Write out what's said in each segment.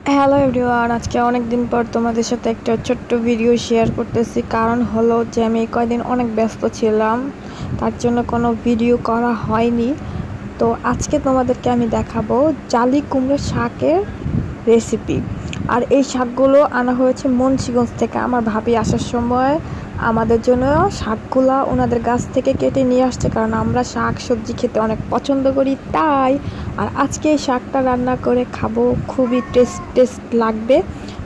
Hello everyone, আজকে অনেক দিন পর তোমাদের সাথে একটা ছোট্ট ভিডিও শেয়ার করতেছি। কারণ হলো যে আমি এই কয়দিন অনেক ব্যস্ত ছিলাম, তার জন্য কোনো ভিডিও করা হয়নি। তো আজকে তোমাদেরকে আমি দেখাবো জালি কুমড়ো শাকের রেসিপি। আর এই শাকগুলো আনা হয়েছে মুন্সিগঞ্জ থেকে। আমার ভাবি আসার সময় আমাদের জন্য শাকগুলা ওনাদের গাছ থেকে কেটে নিয়ে আসছে, কারণ আমরা শাক সবজি খেতে অনেক পছন্দ করি তাই। আর আজকে এই শাকটা রান্না করে খাবো, খুবই টেস্ট লাগবে।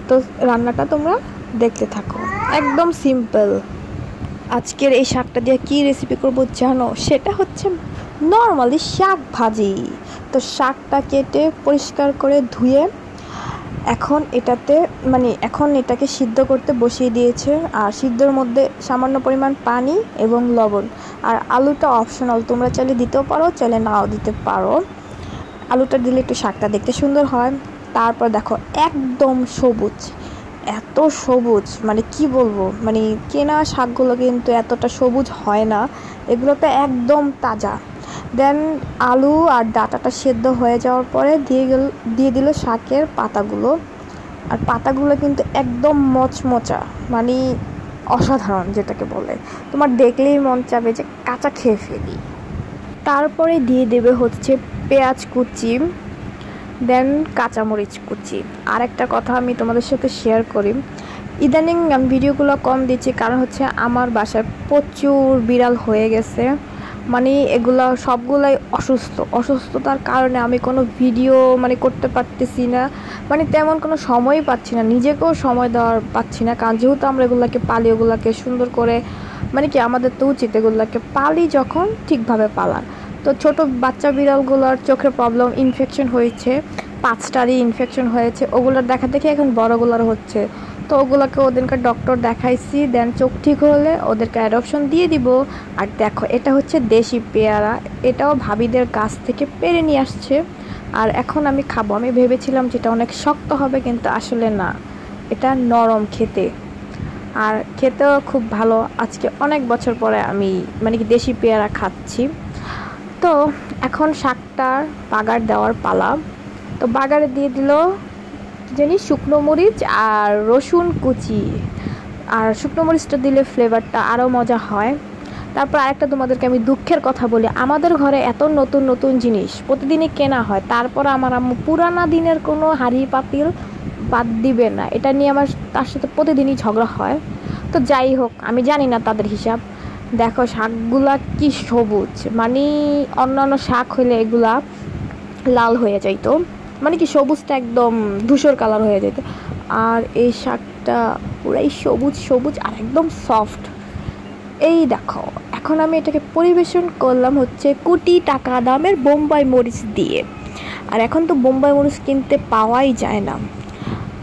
তো রান্নাটা তোমরা দেখতে থাকো, একদম সিম্পল। আজকের এই শাকটা দিয়ে কী রেসিপি করব জানো? সেটা হচ্ছে নর্মালি শাক ভাজি। তো শাকটা কেটে পরিষ্কার করে ধুয়ে এখন এটাকে সিদ্ধ করতে বসিয়ে দিয়েছে। আর সিদ্ধর মধ্যে সামান্য পরিমাণ পানি এবং লবণ। আর আলুটা অপশনাল, তোমরা চাইলে দিতেও পারো, চাইলে নাও দিতে পারো। আলুটা দিলে একটু শাকটা দেখতে সুন্দর হয়। তারপর দেখো একদম সবুজ, এত সবুজ মানে কি বলবো, মানে কেনা শাকগুলো কিন্তু এতটা সবুজ হয় না, এগুলোটা একদম তাজা। দেন আলু আর ডাঁটাটা সেদ্ধ হয়ে যাওয়ার পরে দিয়ে দিল শাকের পাতাগুলো। আর পাতাগুলো কিন্তু একদম মচমচা, মানে অসাধারণ, যেটাকে বলে তোমার দেখলেই মন চাবে যে কাঁচা খেয়ে ফেলি। তারপরে দিয়ে দেবে হচ্ছে পেঁয়াজ কুচি, দেন কাঁচামরিচ কুচি। আর একটা কথা আমি তোমাদের সাথে শেয়ার করি, ইদানিং আমি ভিডিওগুলো কম দিচ্ছি, কারণ হচ্ছে আমার বাসায় প্রচুর বিড়াল হয়ে গেছে। মানে এগুলো সবগুলাই অসুস্থতার কারণে আমি কোনো ভিডিও করতে পারতেছি না, তেমন কোনো সময়ই পাচ্ছি না, নিজেকেও সময় দেওয়ার পাচ্ছি না। কারণ যেহেতু আমরা এগুলোকে পালি, ওগুলোকে সুন্দর করে আমাদের তো উচিত এগুলোকে পালি যখন ঠিকভাবে পালার। তো ছোট বাচ্চা বিড়ালগুলোর চোখের প্রবলেম, ইনফেকশন হয়েছে, 5টারই ইনফেকশন হয়েছে, ওগুলোর দেখা দেখি এখন বড়গুলোর হচ্ছে। তো ওগুলোকে ওদেরকে ডক্টর দেখাইছি, দেন চোখ ঠিক হলে ওদেরকে অ্যাডপশন দিয়ে দিব। আর দেখো এটা হচ্ছে দেশি পেয়ারা, এটাও ভাবিদের গাছ থেকে পেরে নিয়ে আসছে। আর এখন আমি খাবো। আমি ভেবেছিলাম যেটা অনেক শক্ত হবে, কিন্তু আসলে না, এটা নরম খেতে, আর খেতেও খুব ভালো। আজকে অনেক বছর পরে আমি দেশি পেয়ারা খাচ্ছি। তো এখন শাকটার বাগার দেওয়ার পালা। তো বাগারে দিয়ে দিল শুকনো মরিচ আর রসুন কুচি। আর শুকনো মরিচটা দিলে ফ্লেভারটা আরও মজা হয়। তারপর আরেকটা তোমাদেরকে আমি দুঃখের কথা বলি, আমাদের ঘরে এত নতুন নতুন জিনিস প্রতিদিনই কেনা হয়, তারপর আমার আম্মু পুরানা দিনের কোনো হাঁড়ি পাতিল বাদ দিবে না, এটা নিয়ে আমার তার সাথে প্রতিদিনই ঝগড়া হয়। তো যাই হোক, আমি জানি না তাদের হিসাব। দেখো শাকগুলা কি সবুজ, অন্যান্য শাক হইলে এগুলা লাল হয়ে যাইতো, সবুজটা একদম ধূসর কালার হয়ে যেত। আর এই শাকটা পুরাই সবুজ আর একদম সফট। এই দেখো, এখন আমি এটাকে পরিবেশন করলাম হচ্ছে কোটি টাকা দামের বোম্বাই মরিচ দিয়ে। আর এখন তো বোম্বাই মরিচ কিনতে পাওয়াই যায় না।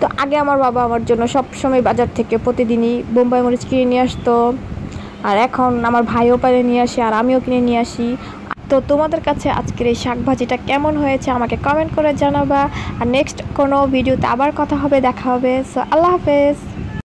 তো আগে আমার বাবা আমার জন্য সবসময় বাজার থেকে প্রতিদিনই বোম্বাই মরিচ কিনে নিয়ে আসতো, আর এখন আমার ভাইও পারে নিয়ে আসে, আর আমিও কিনে নিয়ে আসি। তো তোমাদের কাছে আজকের এই শাক ভাজিটা কেমন হয়েছে আমাকে কমেন্ট করে জানাবা। আর নেক্সট কোনো ভিডিওতে আবার কথা হবে, দেখা হবে। সো আল্লাহ হাফেজ।